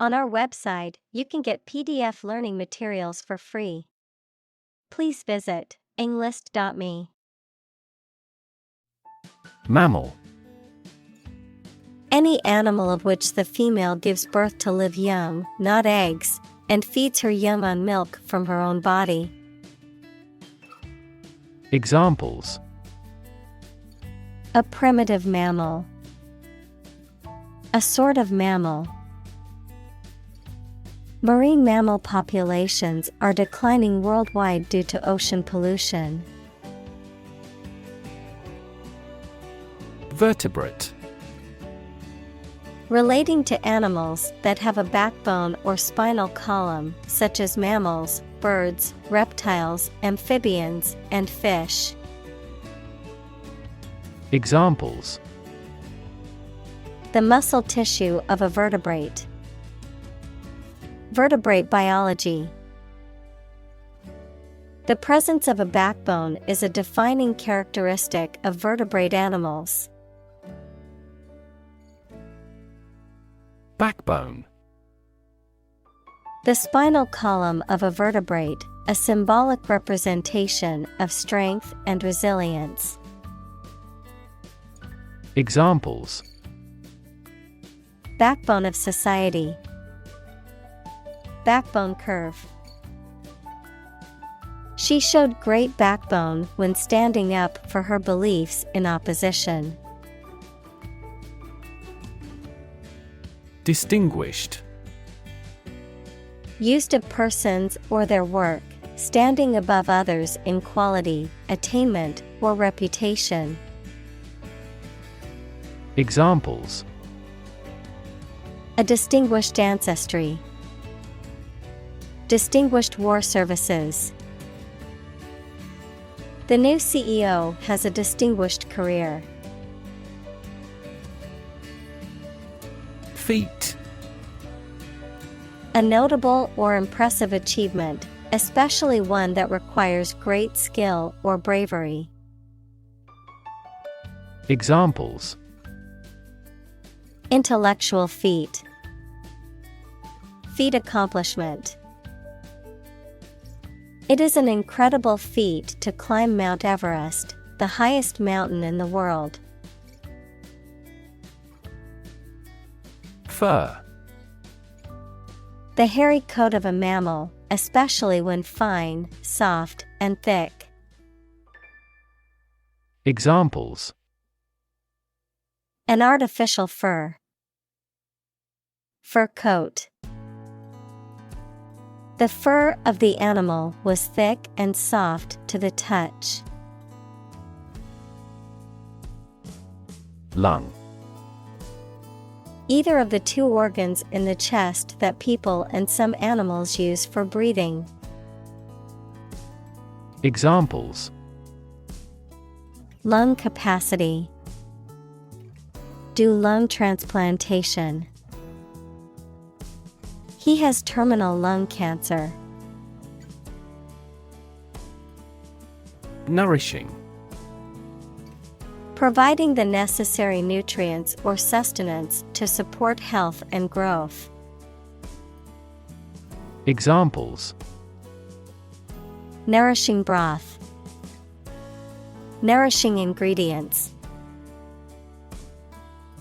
On our website, you can get PDF learning materials for free. Please visit englist.me. Mammal. Any animal of which the female gives birth to live young, not eggs, and feeds her young on milk from her own body. Examples: A primitive mammal. A sort of mammal. Marine mammal populations are declining worldwide due to ocean pollution. Vertebrate. Relating to animals that have a backbone or spinal column, such as mammals, birds, reptiles, amphibians, and fish. Examples: The muscle tissue of a vertebrate. Vertebrate biology. The presence of a backbone is a defining characteristic of vertebrate animals. Backbone. The spinal column of a vertebrate, a symbolic representation of strength and resilience. Examples: Backbone of society. Backbone curve. She showed great backbone when standing up for her beliefs in opposition. Distinguished. Used of persons or their work, standing above others in quality, attainment, or reputation. Examples: A distinguished ancestry. Distinguished war services. The new CEO has a distinguished career. Feat. A notable or impressive achievement, especially one that requires great skill or bravery. Examples: Intellectual feat. Feat accomplishment. It is an incredible feat to climb Mount Everest, the highest mountain in the world. Fur. The hairy coat of a mammal, especially when fine, soft, and thick. Examples: An artificial fur. Fur coat. The fur of the animal was thick and soft to the touch. Lung. Either of the two organs in the chest that people and some animals use for breathing. Examples: Lung capacity. Do lung transplantation. He has terminal lung cancer. Nourishing. Providing the necessary nutrients or sustenance to support health and growth. Examples: Nourishing broth. Nourishing ingredients.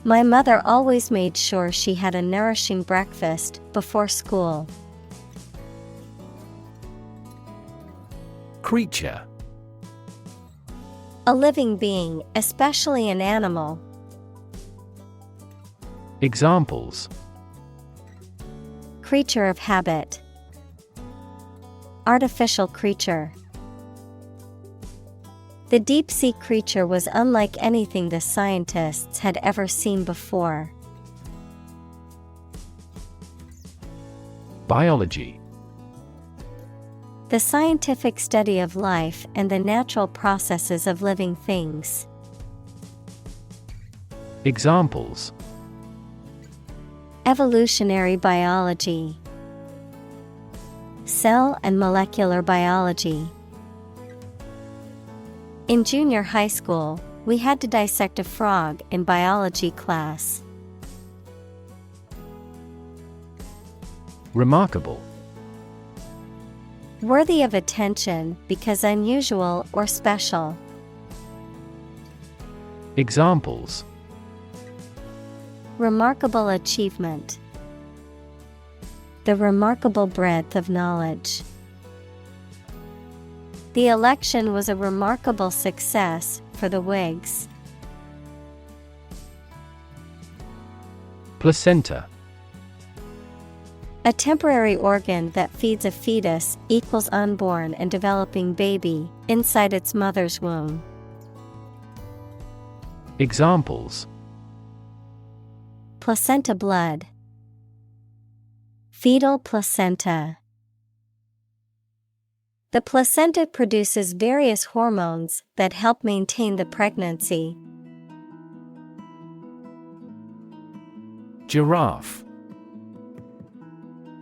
My mother always made sure she had a nourishing breakfast before school. Creature. A living being, especially an animal. Examples: Creature of habit. Artificial creature. The deep-sea creature was unlike anything the scientists had ever seen before. Biology. The scientific study of life and the natural processes of living things. Examples: Evolutionary biology. Cell and molecular biology. In junior high school, we had to dissect a frog in biology class. Remarkable. Worthy of attention because unusual or special. Examples: Remarkable achievement. The remarkable breadth of knowledge. The election was a remarkable success for the Whigs. Placenta. A temporary organ that feeds a fetus equals unborn and developing baby inside its mother's womb. Examples: Placenta blood. Fetal placenta. The placenta produces various hormones that help maintain the pregnancy. Giraffe.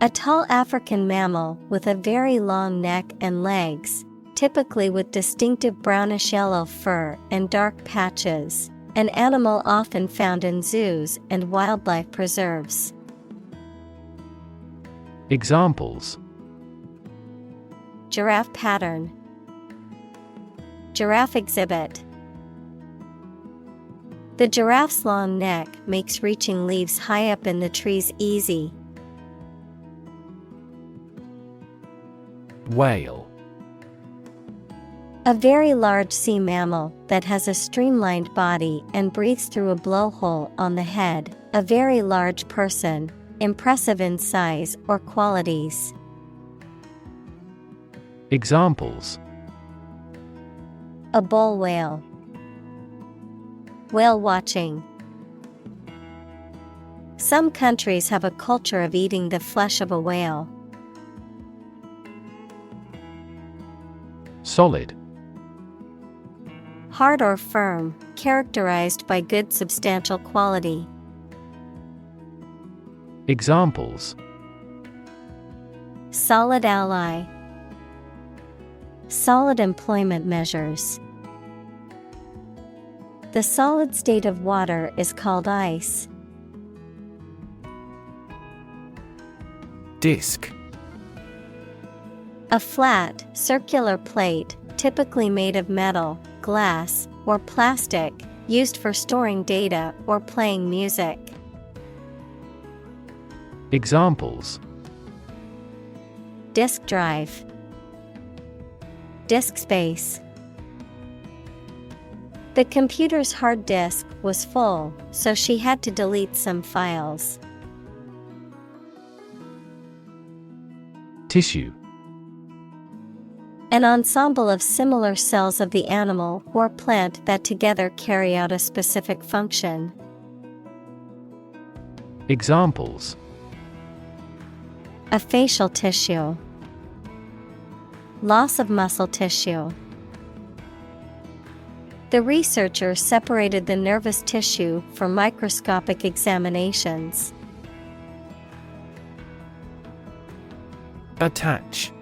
A tall African mammal with a very long neck and legs, typically with distinctive brownish-yellow fur and dark patches, an animal often found in zoos and wildlife preserves. Examples: Giraffe pattern. Giraffe exhibit. The giraffe's long neck makes reaching leaves high up in the trees easy. Whale. A very large sea mammal that has a streamlined body and breathes through a blowhole on the head. A very large person, impressive in size or qualities. Examples: A bull whale. Whale watching. Some countries have a culture of eating the flesh of a whale. Solid. Hard or firm, characterized by good substantial quality. Examples: Solid ally. Solid employment measures. The solid state of water is called ice. Disc. A flat, circular plate, typically made of metal, glass, or plastic, used for storing data or playing music. Examples: Disk drive. Disk space. The computer's hard disk was full, so she had to delete some files. Tissue. An ensemble of similar cells of the animal or plant that together carry out a specific function. Examples: A facial tissue. Loss of muscle tissue. The researcher separated the nervous tissue for microscopic examinations. Attach.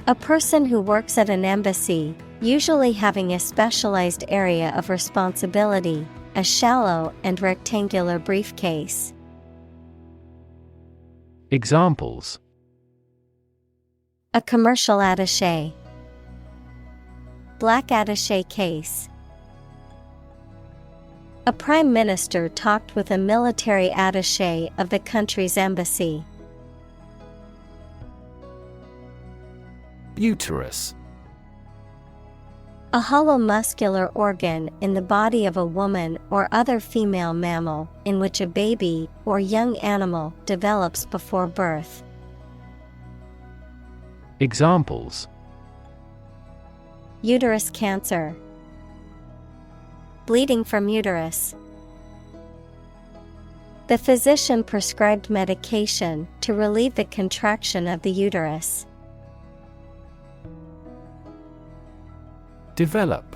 A person who works at an embassy, usually having a specialized area of responsibility, a shallow and rectangular briefcase. Examples: A commercial attaché. Black attaché case. A prime minister talked with a military attaché of the country's embassy. Uterus. A hollow muscular organ in the body of a woman or other female mammal in which a baby or young animal develops before birth. Examples: Uterus cancer. Bleeding from uterus. The physician prescribed medication to relieve the contraction of the uterus. Develop.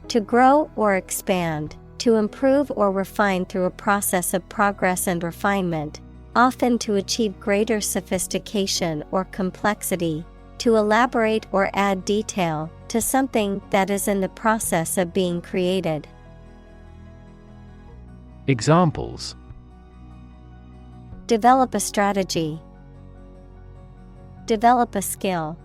To grow or expand, to improve or refine through a process of progress and refinement, often to achieve greater sophistication or complexity, to elaborate or add detail to something that is in the process of being created. Examples: Develop a strategy. Develop a skill.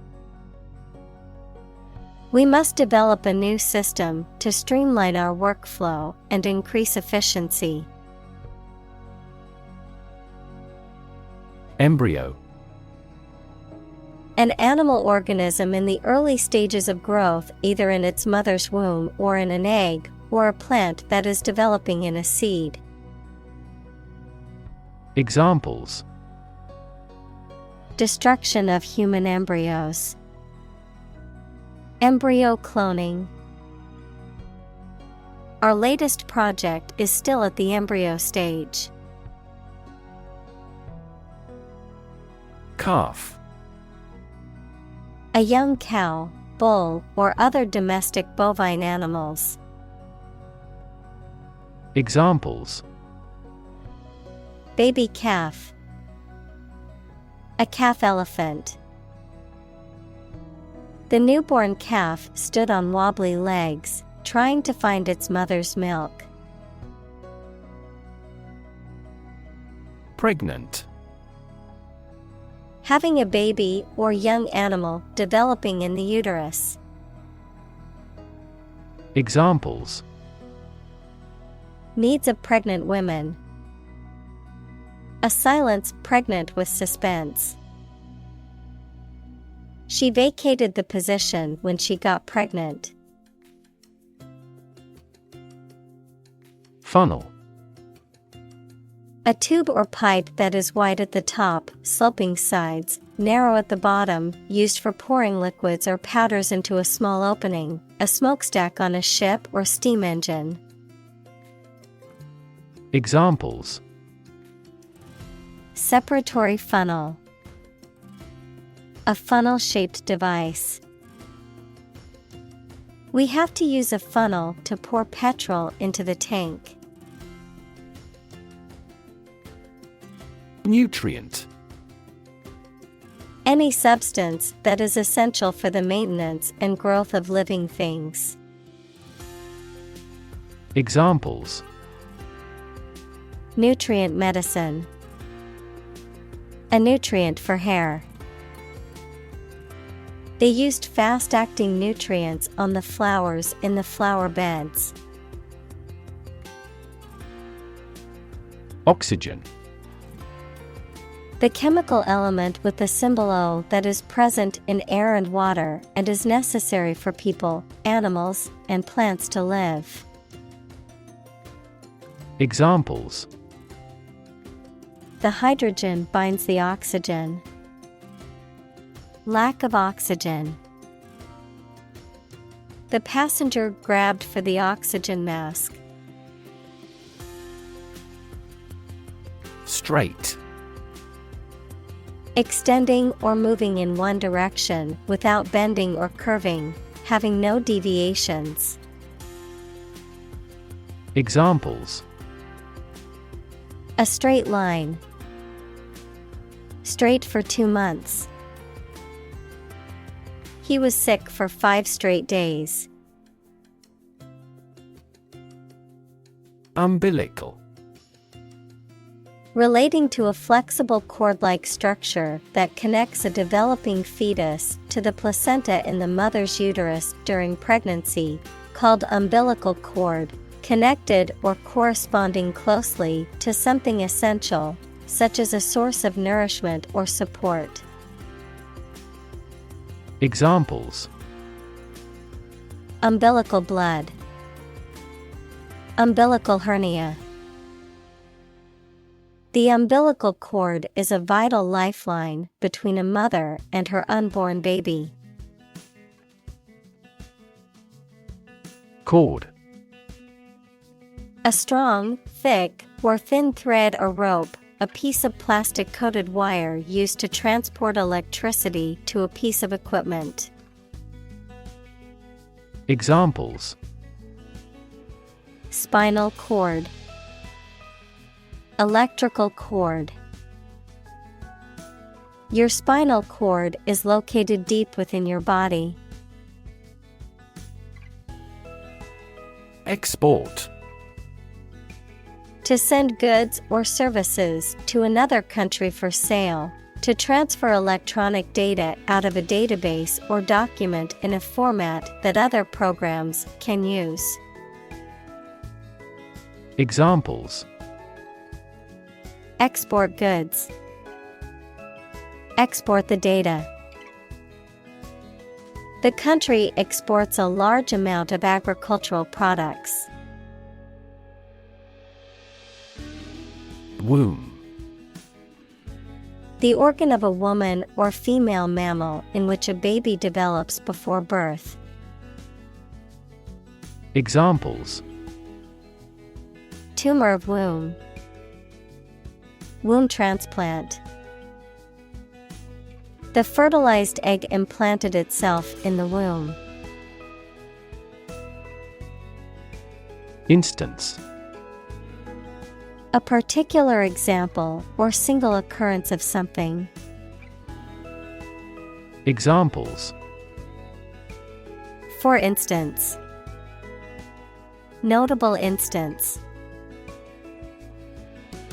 We must develop a new system to streamline our workflow and increase efficiency. Embryo. An animal organism in the early stages of growth, either in its mother's womb or in an egg, or a plant that is developing in a seed. Examples: Destruction of human embryos. Embryo cloning. Our latest project is still at the embryo stage. Calf. A young cow, bull, or other domestic bovine animals. Examples: Baby calf. A calf elephant. The newborn calf stood on wobbly legs, trying to find its mother's milk. Pregnant. Having a baby or young animal developing in the uterus. Examples: Needs of pregnant women. A silence pregnant with suspense. She vacated the position when she got pregnant. Funnel. A tube or pipe that is wide at the top, sloping sides, narrow at the bottom, used for pouring liquids or powders into a small opening, a smokestack on a ship or steam engine. Examples: Separatory funnel. A funnel-shaped device. We have to use a funnel to pour petrol into the tank. Nutrient. Any substance that is essential for the maintenance and growth of living things. Examples: Nutrient medicine. A nutrient for hair. They used fast-acting nutrients on the flowers in the flower beds. Oxygen. The chemical element with the symbol O that is present in air and water and is necessary for people, animals, and plants to live. Examples: The hydrogen binds the oxygen. Lack of oxygen. The passenger grabbed for the oxygen mask. Straight. Extending or moving in one direction without bending or curving, having no deviations. Examples: A straight line. Straight for 2 months. He was sick for 5 straight days. Umbilical. Relating to a flexible cord-like structure that connects a developing fetus to the placenta in the mother's uterus during pregnancy, called umbilical cord, connected or corresponding closely to something essential, such as a source of nourishment or support. Examples: Umbilical blood. Umbilical hernia. The umbilical cord is a vital lifeline between a mother and her unborn baby. Cord. A strong, thick, or thin thread or rope, a piece of plastic-coated wire used to transport electricity to a piece of equipment. Examples: Spinal cord. Electrical cord. Your spinal cord is located deep within your body. Export. To send goods or services to another country for sale. To transfer electronic data out of a database or document in a format that other programs can use. Examples: Export goods. Export the data. The country exports a large amount of agricultural products. Womb. The organ of a woman or female mammal in which a baby develops before birth. Examples: Tumor of womb. Womb transplant. The fertilized egg implanted itself in the womb. Instance: A particular example or single occurrence of something. Examples: For instance. Notable instance.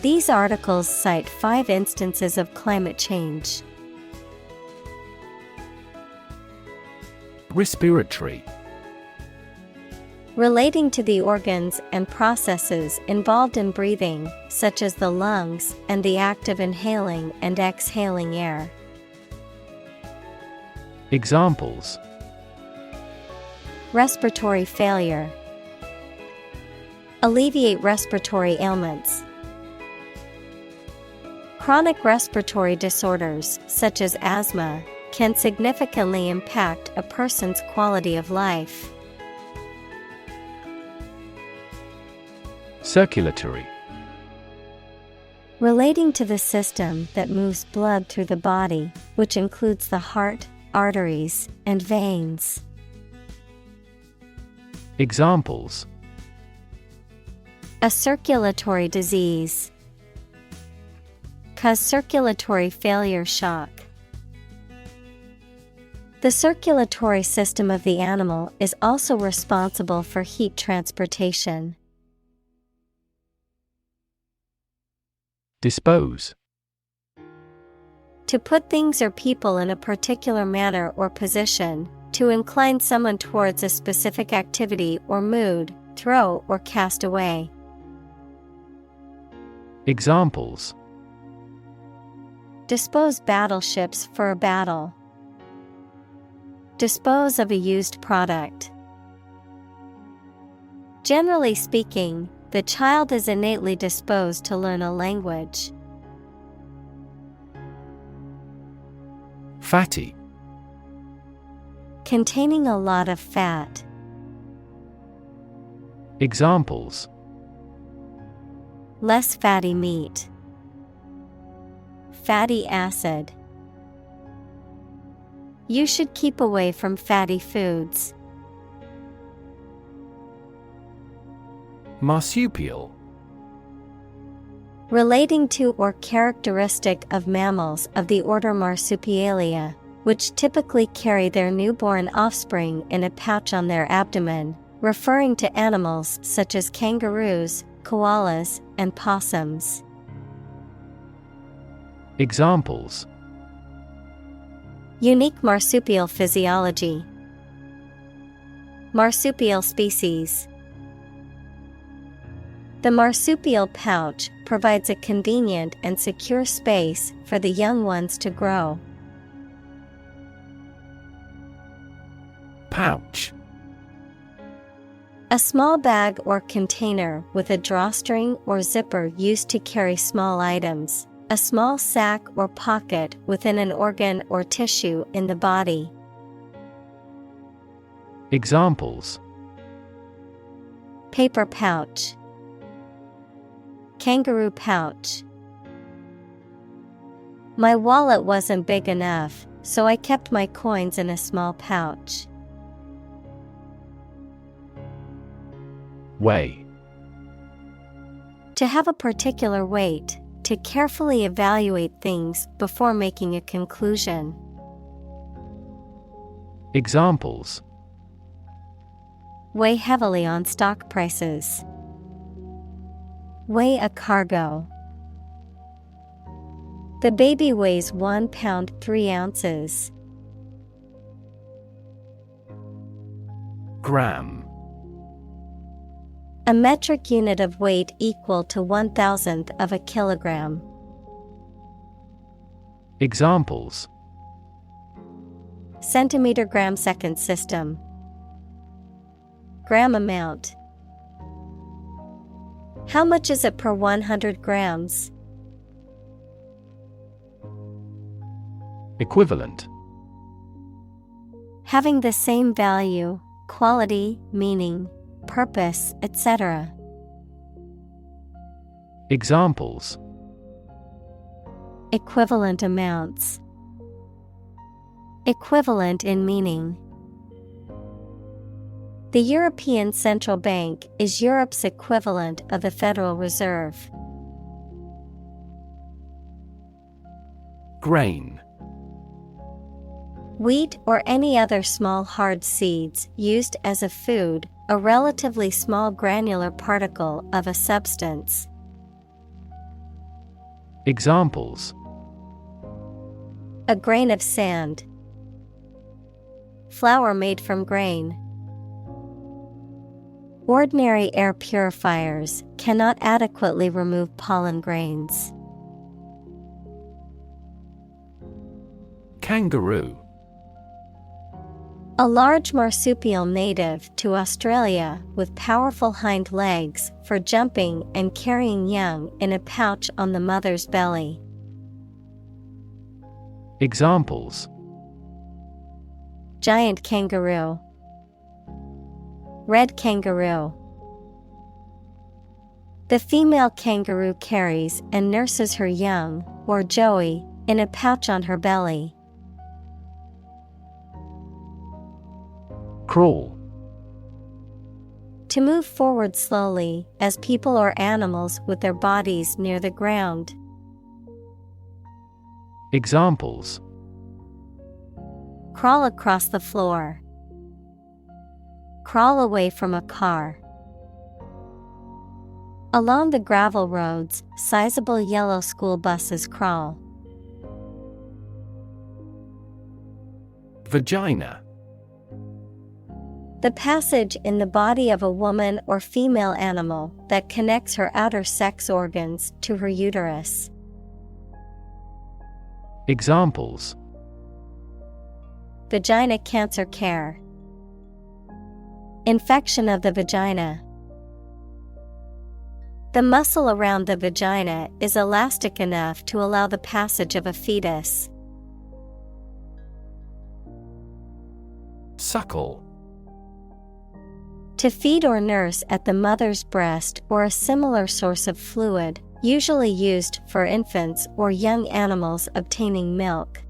These articles cite 5 instances of climate change. Respiratory. Relating to the organs and processes involved in breathing, such as the lungs and the act of inhaling and exhaling air. Examples: Respiratory failure. Alleviate respiratory ailments. Chronic respiratory disorders, such as asthma, can significantly impact a person's quality of life. Circulatory. Relating to the system that moves blood through the body, which includes the heart, arteries, and veins. Examples: A circulatory disease. Cause circulatory failure shock. The circulatory system of the animal is also responsible for heat transportation. Dispose. To put things or people in a particular manner or position, to incline someone towards a specific activity or mood, throw or cast away. Examples: Dispose battleships for a battle. Dispose of a used product. Generally speaking, the child is innately disposed to learn a language. Fatty. Containing a lot of fat. Examples: Less fatty meat. Fatty acid. You should keep away from fatty foods. Marsupial. Relating to or characteristic of mammals of the order Marsupialia, which typically carry their newborn offspring in a pouch on their abdomen, referring to animals such as kangaroos, koalas, and possums. Examples: Unique marsupial physiology. Marsupial species. The marsupial pouch provides a convenient and secure space for the young ones to grow. Pouch. A small bag or container with a drawstring or zipper used to carry small items. A small sack or pocket within an organ or tissue in the body. Examples: Paper pouch. Kangaroo pouch. My wallet wasn't big enough, so I kept my coins in a small pouch. Weigh. To have a particular weight. To carefully evaluate things before making a conclusion. Examples: Weigh heavily on stock prices. Weigh a cargo. The baby weighs 1 pound 3 ounces. Gram. A metric unit of weight equal to 1,000th of a kilogram. Examples: Centimeter gram second system. Gram amount. How much is it per 100 grams? Equivalent. Having the same value, quality, meaning, purpose, etc. Examples: Equivalent amounts. Equivalent in meaning. The European Central Bank is Europe's equivalent of the Federal Reserve. Grain. Wheat or any other small hard seeds used as a food, a relatively small granular particle of a substance. Examples: A grain of sand. Flour made from grain. Ordinary air purifiers cannot adequately remove pollen grains. Kangaroo. A large marsupial native to Australia with powerful hind legs for jumping and carrying young in a pouch on the mother's belly. Examples: Giant kangaroo. Red kangaroo. The female kangaroo carries and nurses her young, or joey, in a pouch on her belly. Crawl. To move forward slowly, as people or animals with their bodies near the ground. Examples: Crawl across the floor. Crawl away from a car. Along the gravel roads, sizable yellow school buses crawl. Vagina. The passage in the body of a woman or female animal that connects her outer sex organs to her uterus. Examples: Vagina cancer care. Infection of the vagina. The muscle around the vagina is elastic enough to allow the passage of a fetus. Suckle. To feed or nurse at the mother's breast or a similar source of fluid, usually used for infants or young animals obtaining milk.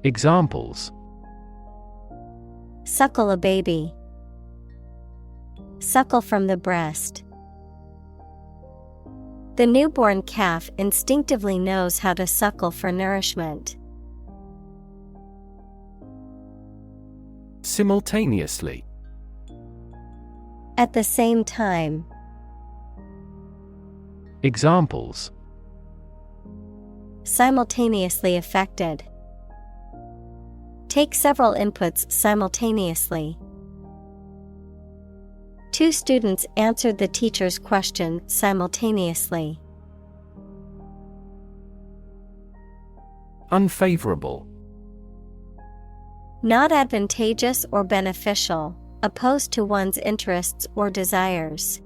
Examples: Suckle a baby. Suckle from the breast. The newborn calf instinctively knows how to suckle for nourishment. Simultaneously. At the same time. Examples: Simultaneously affected. Take several inputs simultaneously. Two students answered the teacher's question simultaneously. Unfavorable. Not advantageous or beneficial, opposed to one's interests or desires.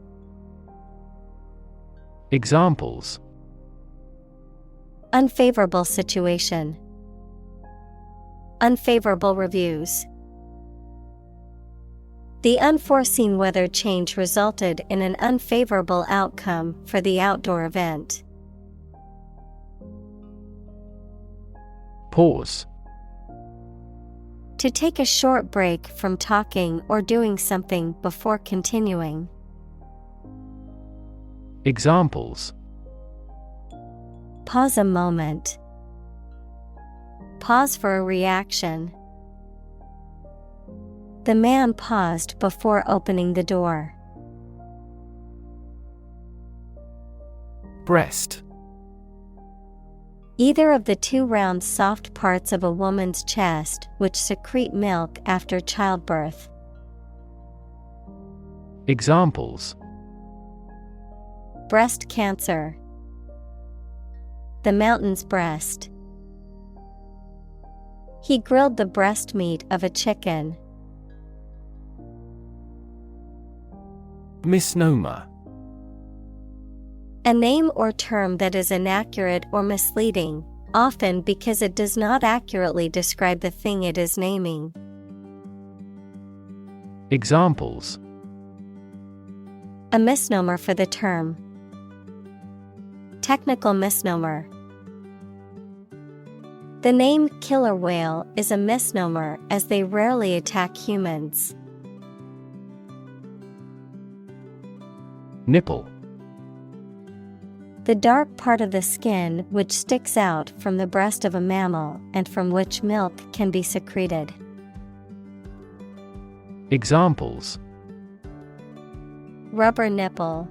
Examples: Unfavorable situation. Unfavorable reviews. The unforeseen weather change resulted in an unfavorable outcome for the outdoor event. Pause. To take a short break from talking or doing something before continuing. Examples: Pause a moment. Pause for a reaction. The man paused before opening the door. Breast. Either of the two round soft parts of a woman's chest which secrete milk after childbirth. Examples: Breast cancer. The mountain's breast. He grilled the breast meat of a chicken. Misnomer. A name or term that is inaccurate or misleading, often because it does not accurately describe the thing it is naming. Examples: A misnomer for the term. Technical misnomer. The name killer whale is a misnomer as they rarely attack humans. Nipple. The dark part of the skin which sticks out from the breast of a mammal and from which milk can be secreted. Examples: Rubber nipple.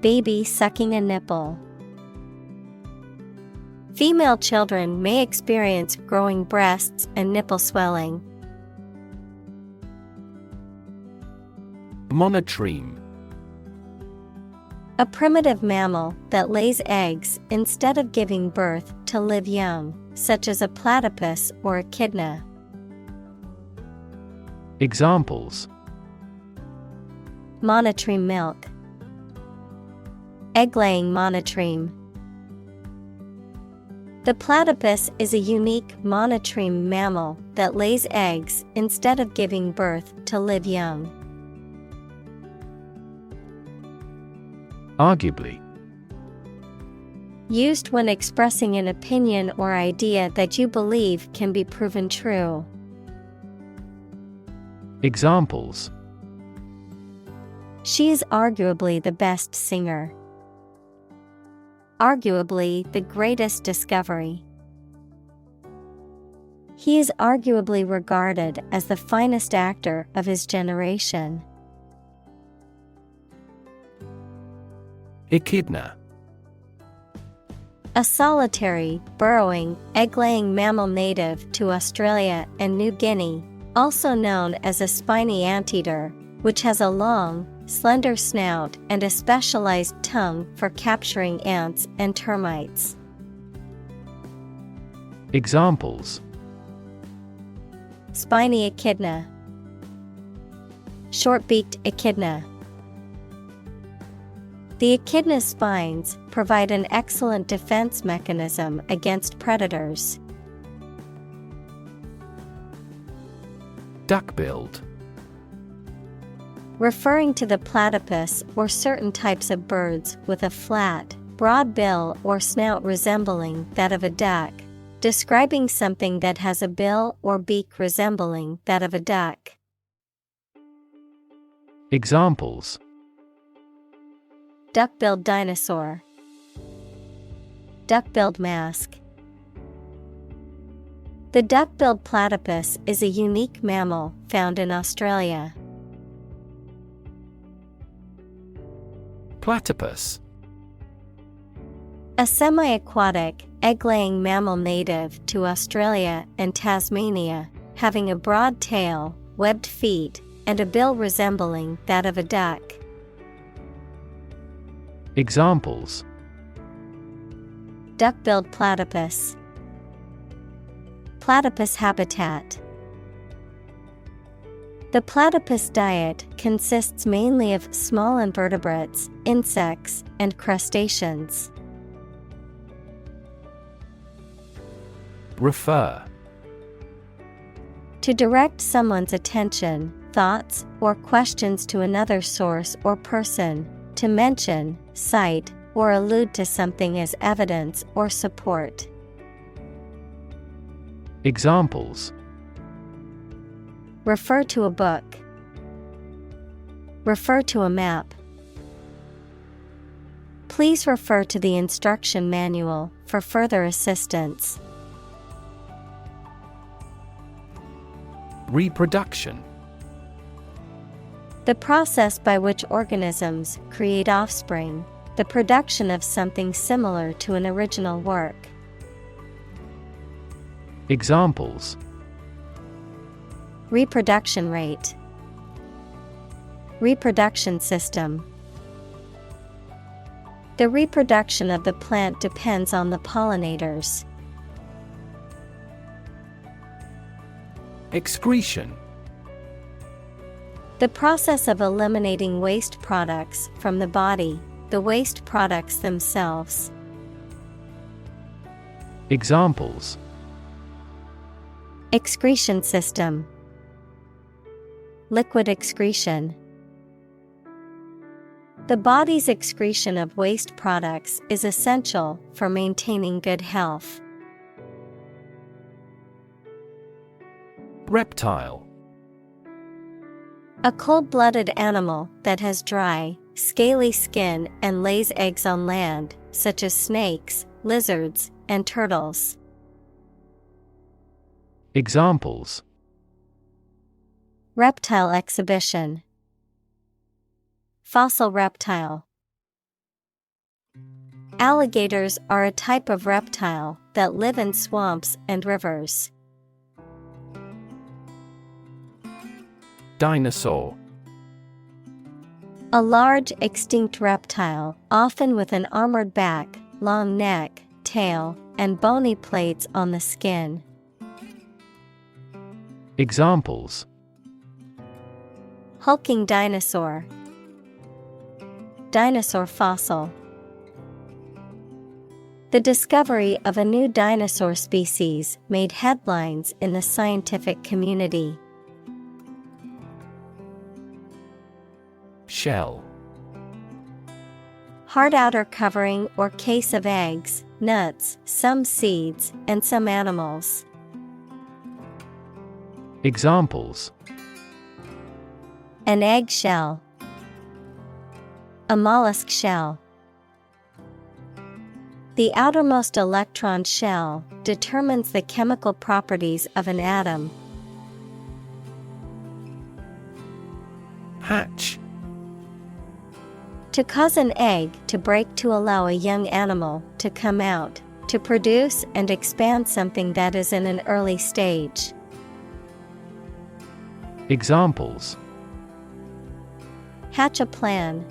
Baby sucking a nipple. Female children may experience growing breasts and nipple swelling. Monotreme. A primitive mammal that lays eggs instead of giving birth to live young, such as a platypus or echidna. Examples: Monotreme milk. Egg-laying monotreme. The platypus is a unique monotreme mammal that lays eggs instead of giving birth to live young. Arguably. Used when expressing an opinion or idea that you believe can be proven true. Examples: She is arguably the best singer. Arguably the greatest discovery. He is arguably regarded as the finest actor of his generation. Echidna. A solitary, burrowing, egg-laying mammal native to Australia and New Guinea, also known as a spiny anteater, which has a long, slender snout and a specialized tongue for capturing ants and termites. Examples: Spiny echidna. Short-beaked echidna. The echidna's spines provide an excellent defense mechanism against predators. Duck-billed. Referring to the platypus or certain types of birds with a flat, broad bill or snout resembling that of a duck, describing something that has a bill or beak resembling that of a duck. Examples: Duck-billed dinosaur. Duck-billed mask. The duck-billed platypus is a unique mammal found in Australia. Platypus. A semi-aquatic, egg-laying mammal native to Australia and Tasmania, having a broad tail, webbed feet, and a bill resembling that of a duck. Examples: Duck-billed platypus. Platypus habitat. The platypus diet consists mainly of small invertebrates, insects, and crustaceans. Refer. To direct someone's attention, thoughts, or questions to another source or person, to mention, cite, or allude to something as evidence or support. Examples: Refer to a book. Refer to a map. Please refer to the instruction manual for further assistance. Reproduction. The process by which organisms create offspring, the production of something similar to an original work. Examples: Reproduction rate, reproduction system. The reproduction of the plant depends on the pollinators. Excretion. The process of eliminating waste products from the body, the waste products themselves. Examples: Excretion system, liquid excretion. The body's excretion of waste products is essential for maintaining good health. Reptile. A cold-blooded animal that has dry, scaly skin and lays eggs on land, such as snakes, lizards, and turtles. Examples: Reptile exhibition, fossil reptile. Alligators are a type of reptile that live in swamps and rivers. Dinosaur. A large extinct reptile, often with an armored back, long neck, tail, and bony plates on the skin. Examples: Hulking dinosaur, dinosaur fossil. The discovery of a new dinosaur species made headlines in the scientific community. Shell. Hard outer covering or case of eggs, nuts, some seeds, and some animals. Examples: An egg shell, a mollusk shell. The outermost electron shell determines the chemical properties of an atom. Hatch. To cause an egg to break to allow a young animal to come out, to produce and expand something that is in an early stage. Examples: Hatch a plan,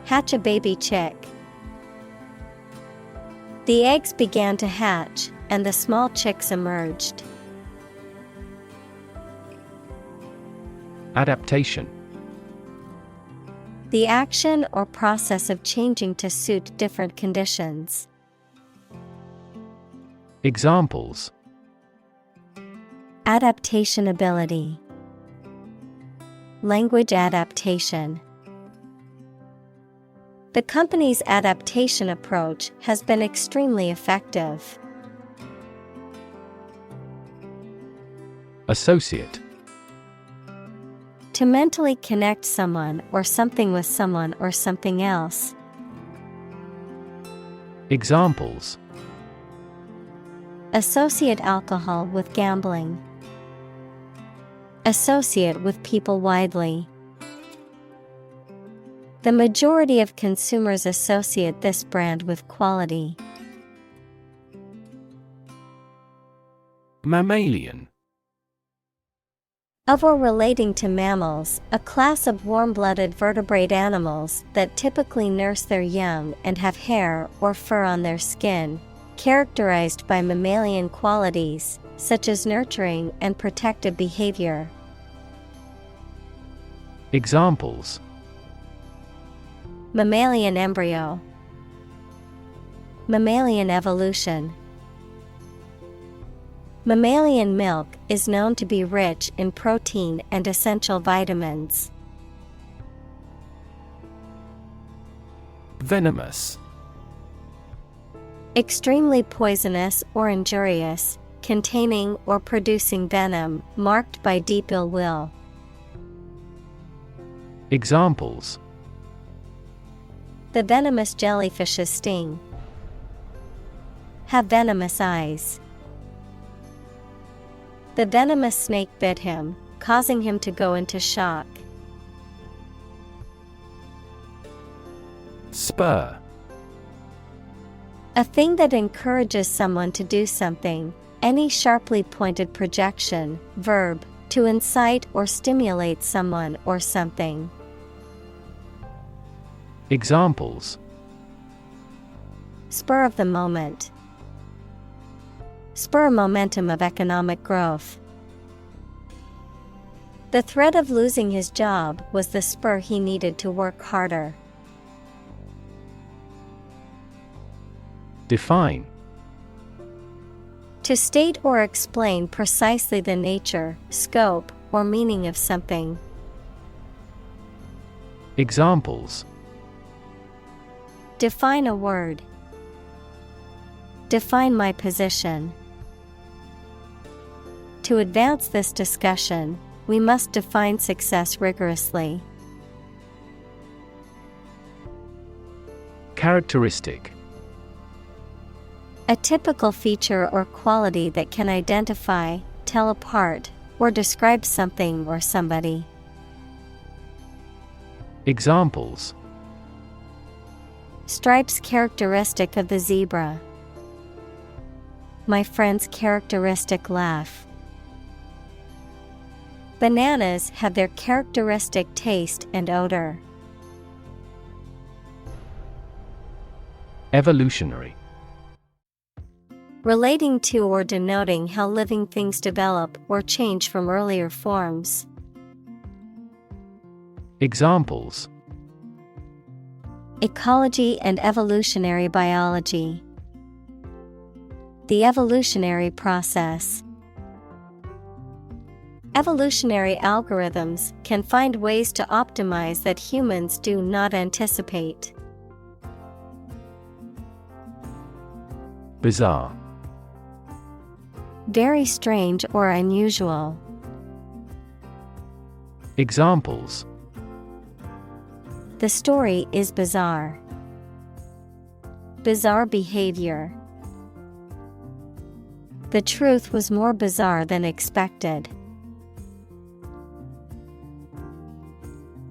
hatch a baby chick. The eggs began to hatch, and the small chicks emerged. Adaptation. The action or process of changing to suit different conditions. Examples: Adaptation ability, language adaptation. The company's adaptation approach has been extremely effective. Associate. To mentally connect someone or something with someone or something else. Examples: Associate alcohol with gambling. Associate with people widely. The majority of consumers associate this brand with quality. Mammalian. Of or relating to mammals, a class of warm-blooded vertebrate animals that typically nurse their young and have hair or fur on their skin, characterized by mammalian qualities, such as nurturing and protective behavior. Examples: Mammalian embryo, mammalian evolution. Mammalian milk is known to be rich in protein and essential vitamins. Venomous. Extremely poisonous or injurious, containing or producing venom, marked by deep ill will. Examples: The venomous jellyfish's sting. Have venomous eyes. The venomous snake bit him, causing him to go into shock. Spur. A thing that encourages someone to do something. Any sharply pointed projection. Verb, to incite or stimulate someone or something. Examples: Spur of the moment. Spur momentum of economic growth. The threat of losing his job was the spur he needed to work harder. Define. To state or explain precisely the nature, scope, or meaning of something. Examples: Define a word. Define my position. To advance this discussion, we must define success rigorously. Characteristic. A typical feature or quality that can identify, tell apart, or describe something or somebody. Examples: Stripes characteristic of the zebra. My friend's characteristic laugh. Bananas have their characteristic taste and odor. Evolutionary. Relating to or denoting how living things develop or change from earlier forms. Examples: Ecology and evolutionary biology. The evolutionary process. Evolutionary algorithms can find ways to optimize that humans do not anticipate. Bizarre. Very strange or unusual. Examples: The story is bizarre. Bizarre behavior. The truth was more bizarre than expected.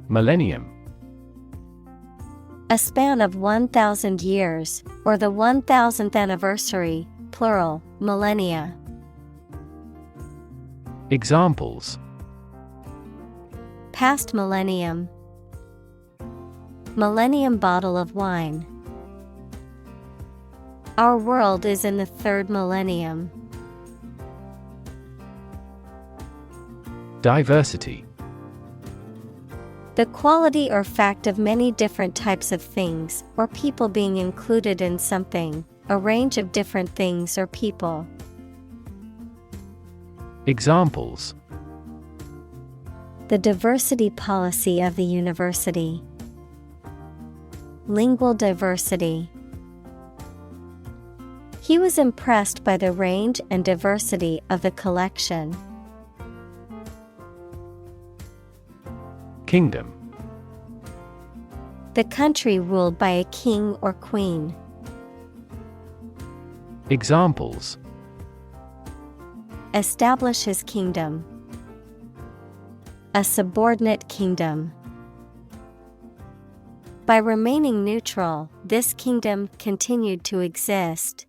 Millennium. A span of 1,000 years, or the 1,000th anniversary, plural, millennia. Examples: Past millennium. Millennium bottle of wine. Our world is in the third millennium. Diversity. The quality or fact of many different types of things or people being included in something, a range of different things or people. Examples: The diversity policy of the university. Lingual diversity. He was impressed by the range and diversity of the collection. Kingdom. The country ruled by a king or queen. Examples: Establish his kingdom. A subordinate kingdom. By remaining neutral, this kingdom continued to exist.